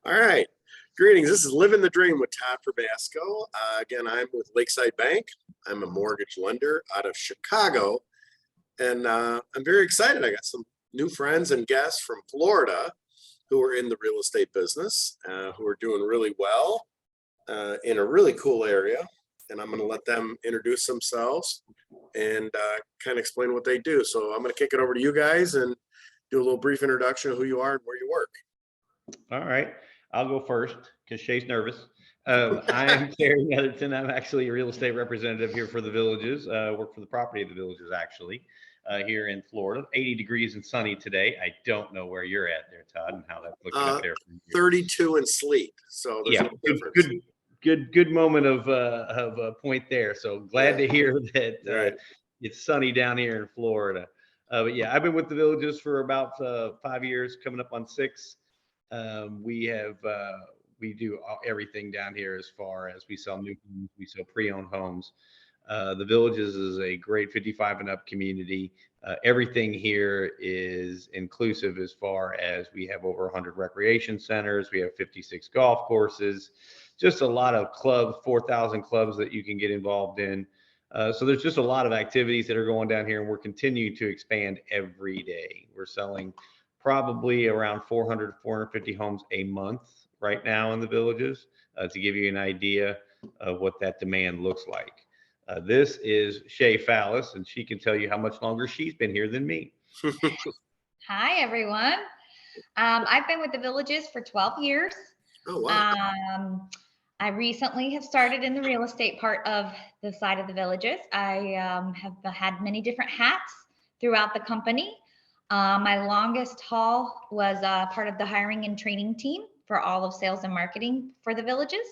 All right. Greetings. This is Living the Dream with Todd Probasco. Again, I'm with Lakeside Bank. I'm a mortgage lender out of Chicago, and I'm very excited. I got some new friends and guests from Florida who are in the real estate business, who are doing really well in a really cool area. And I'm going to let them introduce themselves and kind of explain what they do. So I'm going to kick it over to you guys and do a little brief introduction of who you are and where you work. All right, I'll go first because Shea's nervous. I am Terry Netherton. I'm actually a real estate representative here for the Villages. Work for the property of the Villages, actually, here in Florida. 80 degrees and sunny today. I don't know where you're at there, Todd, and how that's looking up there. 32 and sleep. So there's no difference. Good moment of a point there. So glad to hear that it's sunny down here in Florida. But yeah, I've been with the Villages for about 5 years, coming up on 6. We do everything down here as far as we sell new homes, we sell pre-owned homes. The Villages is a great 55 and up community. Everything here is inclusive as far as we have over 100 recreation centers. We have 56 golf courses, just a lot of clubs, 4,000 clubs that you can get involved in. So there's just a lot of activities that are going down here, and we're continuing to expand every day. We're selling probably around 400, 450 homes a month right now in the Villages, to give you an idea of what that demand looks like. This is Shea, and she can tell you how much longer she's been here than me. Hi, everyone. I've been with the Villages for 12 years. Oh, wow. I recently have started in the real estate part of the side of the Villages. I have had many different hats throughout the company. My longest haul was part of the hiring and training team for all of sales and marketing for the Villages.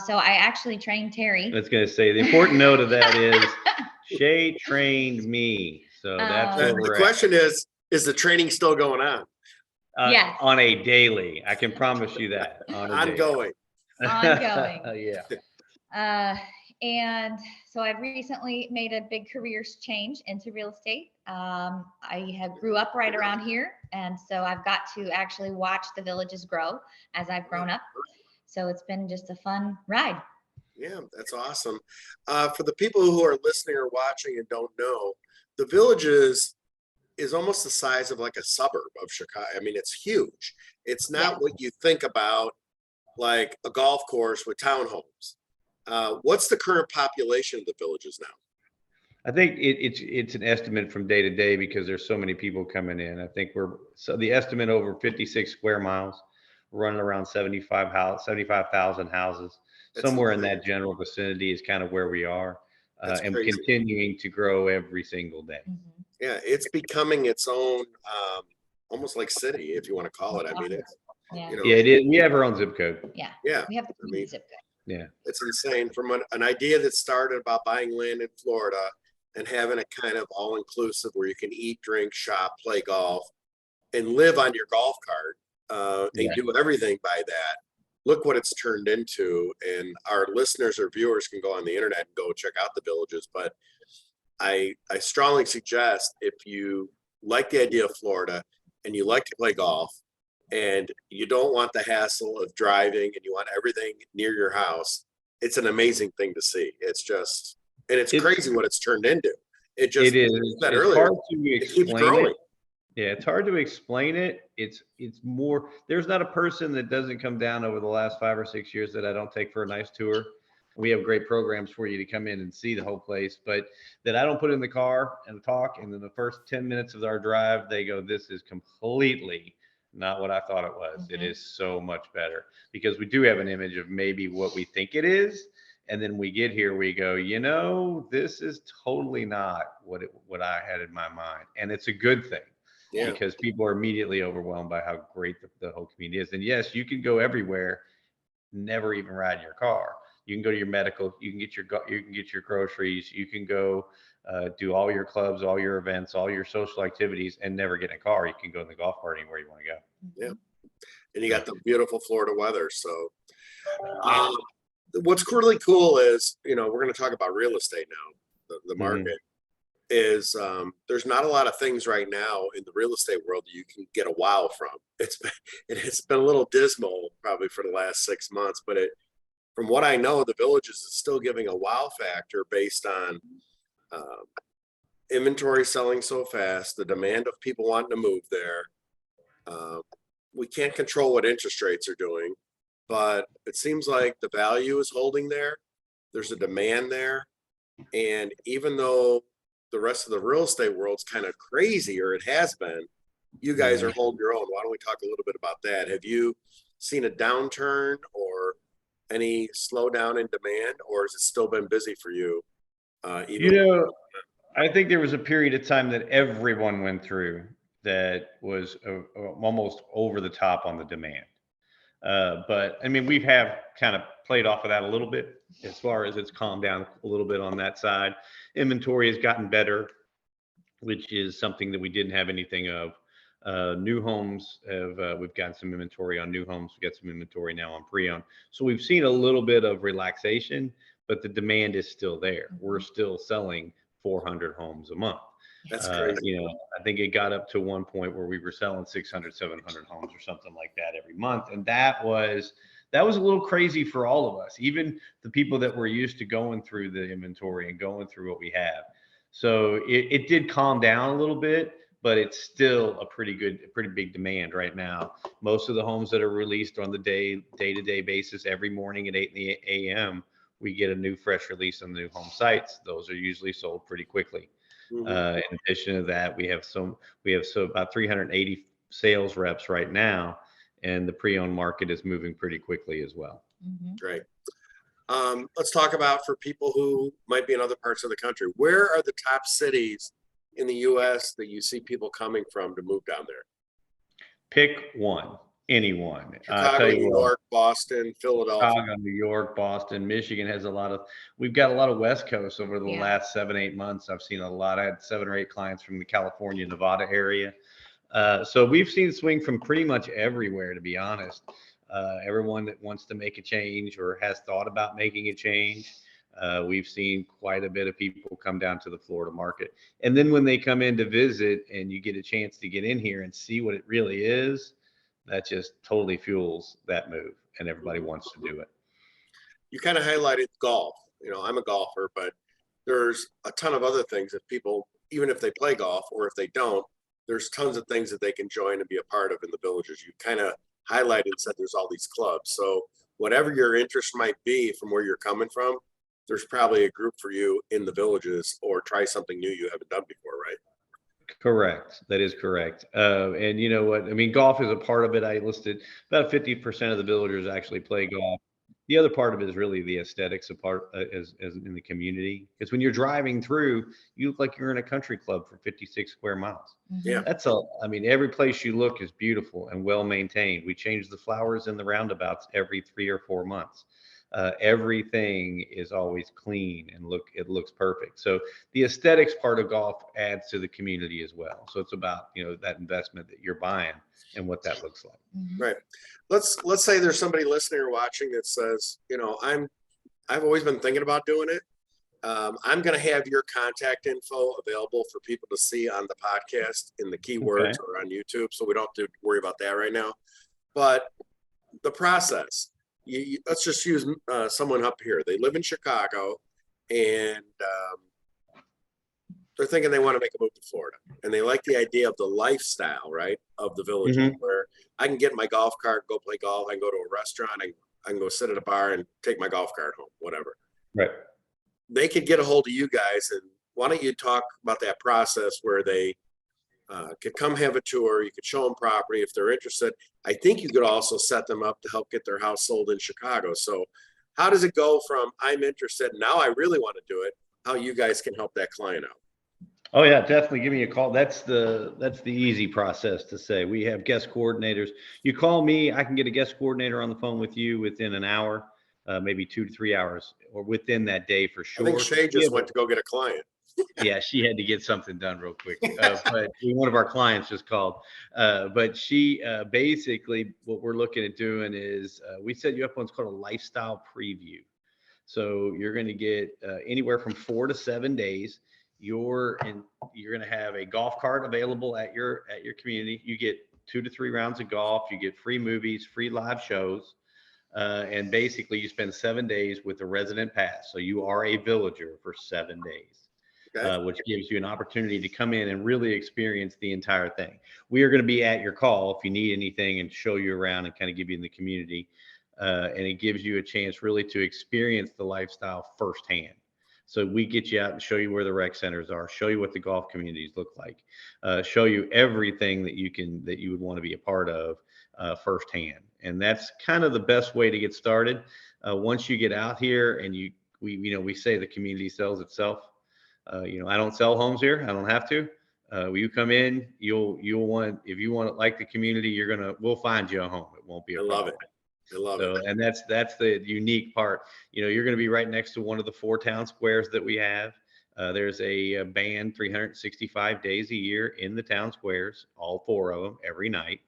So I actually trained Terry. I was going to say the important note of that is Shea trained me. So that's the question is the training still going on? Yes. On a daily. I can promise you that. Ongoing. Yeah. And so I've recently made a big career change into real estate. I have grew up right around here, and so I've got to actually watch the Villages grow as I've grown up. So it's been just a fun ride. Yeah, that's awesome. For the people who are listening or watching and don't know, the Villages is almost the size of like a suburb of Chicago. I mean, it's huge. It's not what you think about, like a golf course with townhomes. What's the current population of the Villages now? I think it's an estimate from day to day because there's so many people coming in. I think the estimate over 56 square miles, running around 75,000 houses. That's somewhere insane. In that general vicinity is kind of where we are, and crazy. Continuing to grow every single day. Mm-hmm. Yeah, it's becoming its own, almost like city, if you want to call it. I mean, it's it is. We have our own zip code. Yeah, we have the zip code. Yeah, it's insane. From an idea that started about buying land in Florida and having a kind of all-inclusive where you can eat, drink, shop, play golf, and live on your golf cart, and do everything by that. Look what it's turned into. And our listeners or viewers can go on the internet and go check out the Villages. But I strongly suggest, if you like the idea of Florida and you like to play golf and you don't want the hassle of driving and you want everything near your house, it's an amazing thing to see. It's just, and it's crazy what it's turned into. It is. It's hard to explain it. Yeah, it's hard to explain it. It's more, there's not a person that doesn't come down over the last 5 or 6 years that I don't take for a nice tour. We have great programs for you to come in and see the whole place, but that I don't put in the car and talk. And then the first 10 minutes of our drive, they go, this is completely not what I thought it was. Mm-hmm. It is so much better, because we do have an image of maybe what we think it is. And then we get here, we go, this is totally not what I had in my mind. And it's a good thing. Yeah. Because people are immediately overwhelmed by how great the whole community is. And yes, you can go everywhere, never even ride in your car. You can go to your medical, you can get your groceries, you can go do all your clubs, all your events, all your social activities, and never get in a car. You can go in the golf cart anywhere you want to go. Yeah, and you got the beautiful Florida weather. So what's really cool is, we're going to talk about real estate now, the market. is there's not a lot of things right now in the real estate world that you can get a wow from. It's been a little dismal probably for the last 6 months, but from what I know, the Villages is still giving a wow factor based on inventory selling so fast, the demand of people wanting to move there. We can't control what interest rates are doing, but it seems like the value is holding there. There's a demand there. And even though the rest of the real estate world's kind of crazy, or it has been, you guys are holding your own. Why don't we talk a little bit about that? Have you seen a downturn or any slowdown in demand, or has it still been busy for you? I think there was a period of time that everyone went through that was almost over the top on the demand. But I mean, we have kind of played off of that a little bit as far as it's calmed down a little bit on that side. Inventory has gotten better, which is something that we didn't have anything of. New homes we've gotten some inventory on new homes. We've got some inventory now on pre-owned. So we've seen a little bit of relaxation, but the demand is still there. We're still selling 400 homes a month. That's crazy. I think it got up to one point where we were selling 600, 700 homes or something like that every month. And that was a little crazy for all of us, even the people that were used to going through the inventory and going through what we have. So it did calm down a little bit, but it's still a pretty big demand right now. Most of the homes that are released on the day-to-day basis, every morning at 8 a.m., we get a new fresh release on the new home sites. Those are usually sold pretty quickly. In addition to that, we have about 380 sales reps right now, and the pre-owned market is moving pretty quickly as well. Great. Let's talk about, for people who might be in other parts of the country, where are the top cities in the U.S. that you see people coming from to move down there? Pick one. Anyone. Chicago, New York, Boston, Philadelphia. Chicago, New York, Boston, Michigan has we've got a lot of West Coast over the last 7-8 months. I've seen a lot. I had 7 or 8 clients from the California, Nevada area. So we've seen swing from pretty much everywhere, to be honest. Everyone that wants to make a change or has thought about making a change. We've seen quite a bit of people come down to the Florida market. And then when they come in to visit and you get a chance to get in here and see what it really is, that just totally fuels that move, and everybody wants to do it. You kind of highlighted golf. I'm a golfer, but there's a ton of other things that people, even if they play golf or if they don't, there's tons of things that they can join and be a part of in the Villages. You kind of highlighted and said there's all these clubs. So whatever your interest might be from where you're coming from, there's probably a group for you in the Villages, or try something new you haven't done before, right? Correct. That is correct. And you know what? I mean, golf is a part of it. I listed about 50% of the Villagers actually play golf. The other part of it is really the aesthetics of part as in the community. Because when you're driving through, you look like you're in a country club for 56 square miles. Yeah. Every place you look is beautiful and well maintained. We change the flowers in the roundabouts every 3 or 4 months. Everything is always clean and it looks perfect. So the aesthetics part of golf adds to the community as well. So it's about, that investment that you're buying and what that looks like. Right. Let's say there's somebody listening or watching that says, I've always been thinking about doing it. I'm going to have your contact info available for people to see on the podcast in the keywords or on YouTube. So we don't have to worry about that right now. But the process, let's just use someone up here. They live in Chicago, and they're thinking they want to make a move to Florida, and they like the idea of the lifestyle, right, of the Village, where I can get in my golf cart, go play golf. I can go to a restaurant. I can go sit at a bar and take my golf cart home, whatever. Right. They could get a hold of you guys, and why don't you talk about that process where they could come have a tour. You could show them property if they're interested. I think you could also set them up to help get their house sold in Chicago. So how does it go from I'm interested, now I really want to do it, how you guys can help that client out? Oh yeah, definitely give me a call. That's the easy process to say. We have guest coordinators. You call me, I can get a guest coordinator on the phone with you within an hour, maybe 2 to 3 hours, or within that day for sure. I think Shea just went to go get a client. Yeah, she had to get something done real quick. But one of our clients just called. But she basically, what we're looking at doing is we set you up on what's called a lifestyle preview. So you're going to get anywhere from 4 to 7 days. you're going to have a golf cart available at your community. You get 2 to 3 rounds of golf. You get free movies, free live shows. And basically you spend 7 days with a resident pass. So you are a villager for 7 days, Okay. which gives you an opportunity to come in and really experience the entire thing. We are going to be at your call if you need anything and show you around and kind of give you in the community. And it gives you a chance really to experience the lifestyle firsthand. So we get you out and show you where the rec centers are, show you what the golf communities look like, show you everything that you would want to be a part of firsthand. And that's kind of the best way to get started. Once you get out here and we say the community sells itself. I don't sell homes here. I don't have to. When you come in, you'll want, if you want to like the community, we'll find you a home. It won't be a problem. I love it. I love it. And that's the unique part. You're going to be right next to one of the 4 town squares that we have. There's a band 365 days a year in the town squares, all 4 of them every night.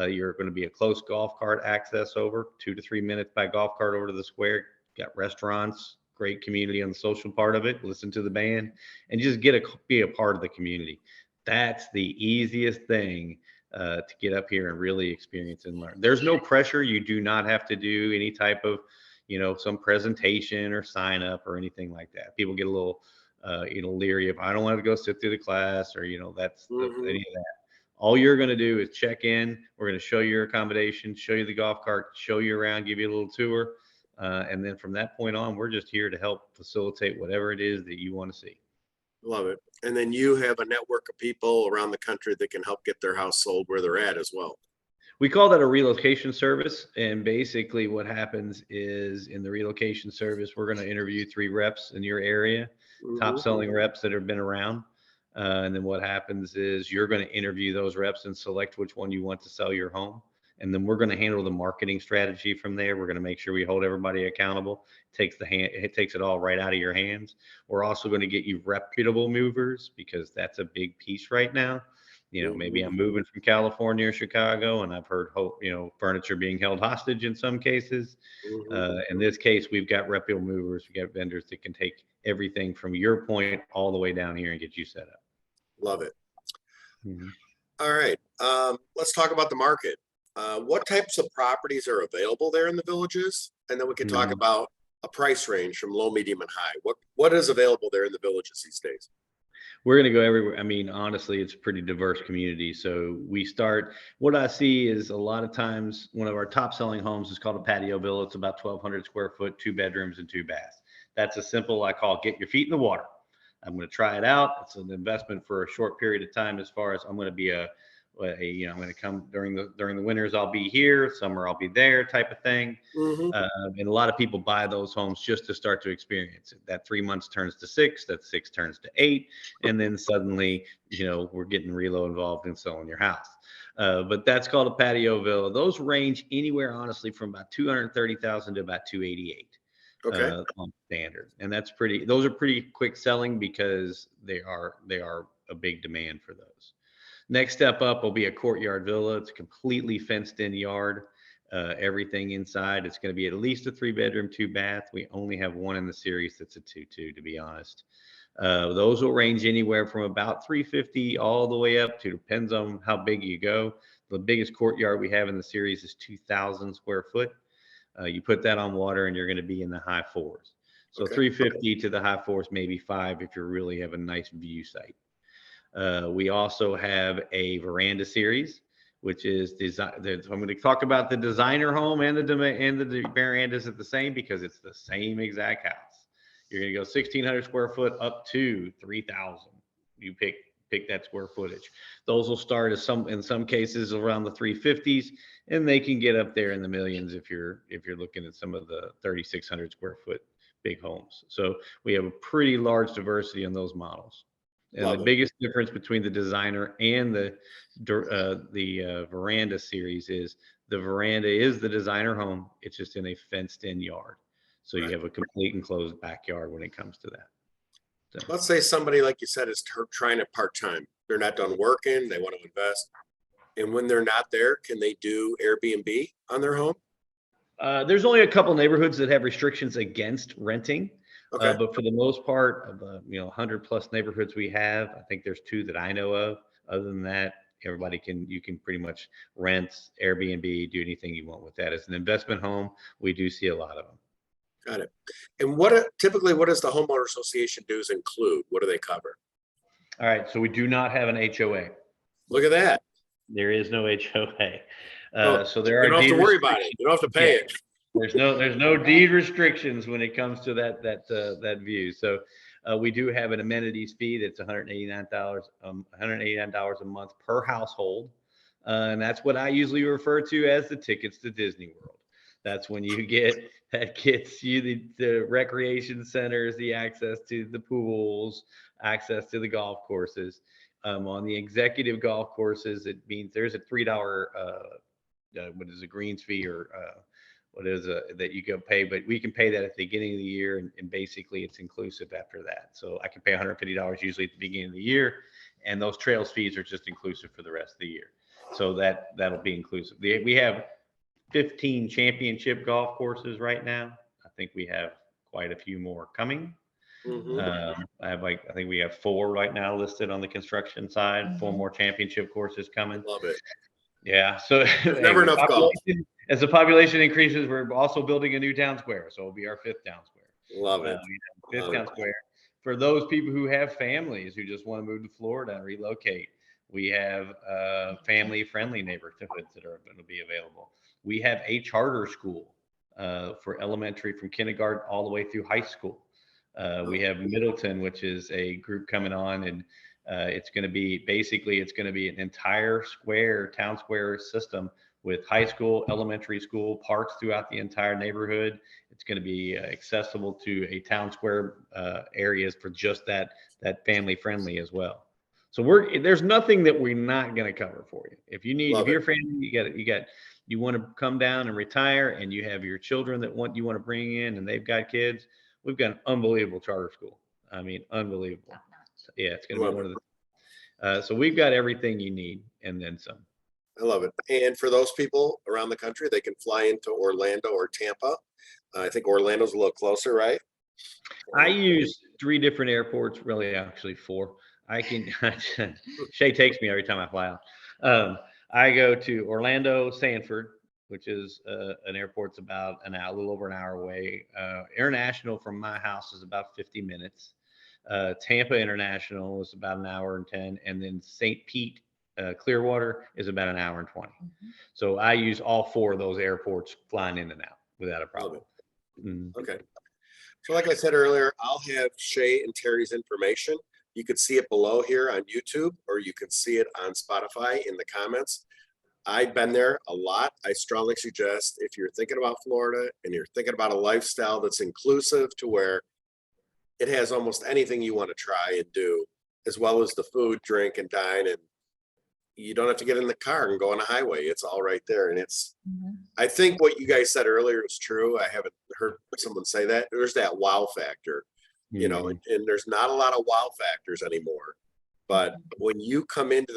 You're going to be a close golf cart access over 2 to 3 minutes by golf cart over to the square. Got restaurants, great community on the social part of it. Listen to the band and just be a part of the community. That's the easiest thing to get up here and really experience and learn. There's no pressure. You do not have to do any type of, some presentation or sign up or anything like that. People get a little, leery if I don't want to go sit through the class or, any of that. All you're going to do is check in. We're going to show you your accommodation, show you the golf cart, show you around, give you a little tour. And then from that point on, we're just here to help facilitate whatever it is that you want to see. Love it. And then you have a network of people around the country that can help get their house sold where they're at as well. We call that a relocation service. And basically what happens is in the relocation service, we're going to interview 3 reps in your area, top selling reps that have been around. And then what happens is you're going to interview those reps and select which one you want to sell your home. And then we're going to handle the marketing strategy from there. We're going to make sure we hold everybody accountable. It takes it all right out of your hands. We're also going to get you reputable movers because that's a big piece right now. Maybe I'm moving from California or Chicago and I've heard, furniture being held hostage in some cases. In this case, we've got reputable movers. We've got vendors that can take everything from your point all the way down here and get you set up. Love it. All right. Let's talk about the market. What types of properties are available there in the villages? And then we can talk about a price range from low, medium, and high. What is available there in the villages these days? We're going to go everywhere. I mean, honestly, it's a pretty diverse community. So what I see is a lot of times one of our top selling homes is called a patio villa. It's about 1,200 square foot, 2 bedrooms and 2 baths. That's a simple, I call get your feet in the water. I'm going to try it out. It's an investment for a short period of time as far as I'm going to be I'm going to come during the winters. I'll be here. Summer, I'll be there type of thing. And a lot of people buy those homes just to start to experience it. That 3 months turns to 6, that 6 turns to 8. And then suddenly, we're getting relo involved in selling your house. But that's called a patio villa. Those range anywhere, honestly, from about 230,000 to about 288. On standard. And those are pretty quick selling because they are a big demand for those. Next step up will be a courtyard villa. It's a completely fenced in yard. Everything inside. It's going to be at least a 3 bedroom, 2 bath. We only have one in the series that's a 2-2, to be honest. Those will range anywhere from about 350 all the way up to, depends on how big you go. The biggest courtyard we have in the series is 2,000 square foot. You put that on water and you're going to be in the high 4s. So 350 to the high 4s, maybe 5 if you really have a nice view site. We also have a veranda series, which is I'm going to talk about the designer home and the verandas at the same because it's the same exact house. You're going to go 1,600 square foot up to 3,000. You pick that square footage. Those will start in some cases around the 350s, and they can get up there in the millions if you're looking at some of the 3,600 square foot big homes. So we have a pretty large diversity in those models. And the biggest difference between the designer and the veranda series is the veranda is the designer home. It's just in a fenced in yard. So you have a complete enclosed backyard when it comes to that. So. Let's say somebody, like you said, is trying it part-time. They're not done working. They want to invest. And when they're not there, can they do Airbnb on their home? There's only a couple neighborhoods that have restrictions against renting. Okay. But for the most part, of the 100+ neighborhoods we have, I think there's 2 that I know of. Other than that, you can pretty much rent, Airbnb, do anything you want with that. As an investment home, we do see a lot of them. Got it. And typically, what does the homeowner association dues include? What do they cover? All right, so we do not have an HOA. Look at that. There is no HOA. Oh, So there you are don't have deed to worry about it. restrictions. You don't have to pay Yeah. it. There's no deed restrictions when it comes to that view. So we do have an amenities fee that's $189 a month per household, and that's what I usually refer to as the tickets to Disney World. That's when that gets you the recreation centers, the access to the pools, access to the golf courses. On the executive golf courses, it means there's a $3 what is a greens fee or what is that you go pay, but we can pay that at the beginning of the year, and basically it's inclusive after that. So I can pay $150 usually at the beginning of the year, and those trails fees are just inclusive for the rest of the year. So that'll be inclusive. We have 15 championship golf courses right now. I think we have quite a few more coming. I think we have 4 right now listed on the construction side. 4 more championship courses coming. Love it. Yeah. So never enough golf. As the population increases, we're also building a new town square. So it'll be our 5th town square. Love it. 5th town square. For those people who have families who just want to move to Florida and relocate, we have family-friendly neighborhoods that are going to be available. We have a charter school for elementary from kindergarten all the way through high school. We have Middleton, which is a group coming on, and it's going to be an entire town square system with high school, elementary school, parks throughout the entire neighborhood. It's going to be accessible to a town square areas for just that family friendly as well. So there's nothing that we're not going to cover for you. If your family, you want to come down and retire, and you have your children that you want to bring in, and they've got kids, we've got an unbelievable charter school. I mean, unbelievable. Yeah, it's going to be one of the. So we've got everything you need, and then some. I love it. And for those people around the country, they can fly into Orlando or Tampa. I think Orlando's a little closer, right? I use 3 different airports, really, actually 4. Shea takes me every time I fly out. I go to Orlando, Sanford, which is an airport's about a little over an hour away. International from my house is about 50 minutes. Tampa International is about an hour and 10, and then St. Pete, Clearwater is about an hour and 20. So I use all 4 of those airports flying in and out without a problem. Okay. So like I said earlier, I'll have Shea and Terry's information. You could see it below here on YouTube, or you can see it on Spotify in the comments. I've been there a lot. I strongly suggest, if you're thinking about Florida and you're thinking about a lifestyle that's inclusive to where it has almost anything you want to try and do, as well as the food, drink, and dine, and you don't have to get in the car and go on a highway. It's all right there. And I think what you guys said earlier is true. I haven't heard someone say that. There's that wow factor, and there's not a lot of wow factors anymore. But when you come into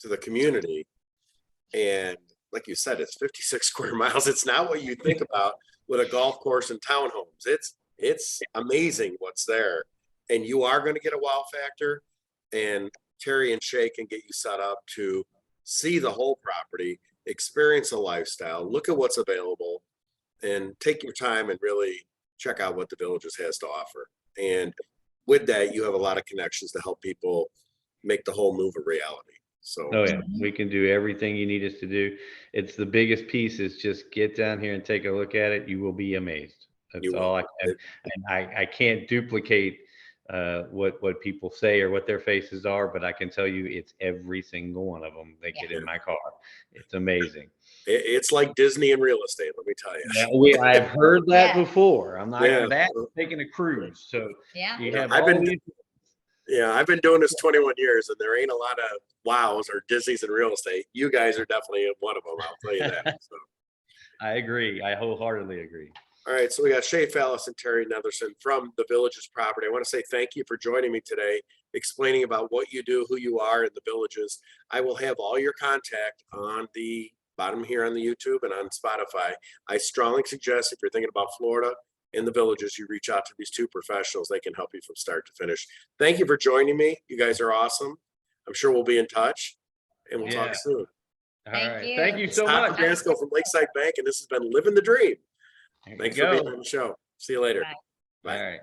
the community, and like you said, it's 56 square miles. It's not what you think about with a golf course and townhomes. It's amazing what's there, and you are going to get a wow factor. And Terry and Shea can get you set up to see the whole property, experience a lifestyle, look at what's available, and take your time and really check out what the Villages has to offer. And with that, you have a lot of connections to help people make the whole move a reality. So, we can do everything you need us to do. It's the biggest piece is just get down here and take a look at it. You will be amazed. That's all I can. And I can't duplicate what people say or what their faces are, but I can tell you it's every single one of them. They get in my car. It's amazing. It's like Disney in real estate, let me tell you. Yeah, I've heard that before. I'm not taking a cruise. So you have I've been doing this 21 years, and there ain't a lot of wows or Disneys in real estate. You guys are definitely one of them, I'll tell you that. So. I agree. I wholeheartedly agree. All right, so we got Shea Fallis and Terry Netherson from the Villages property. I want to say thank you for joining me today, explaining about what you do, who you are in the Villages. I will have all your contact on the bottom here on the YouTube and on Spotify. I strongly suggest, if you're thinking about Florida in the villages, you reach out to these two professionals. They can help you from start to finish. Thank you for joining me. You guys are awesome. I'm sure we'll be in touch, and we'll talk soon. All Thank right. you. Thank you so Todd much. Probasco from Lakeside Bank, and this has been Living the Dream. There you Thanks for go. being on the show. See you later. Bye. Bye. All right.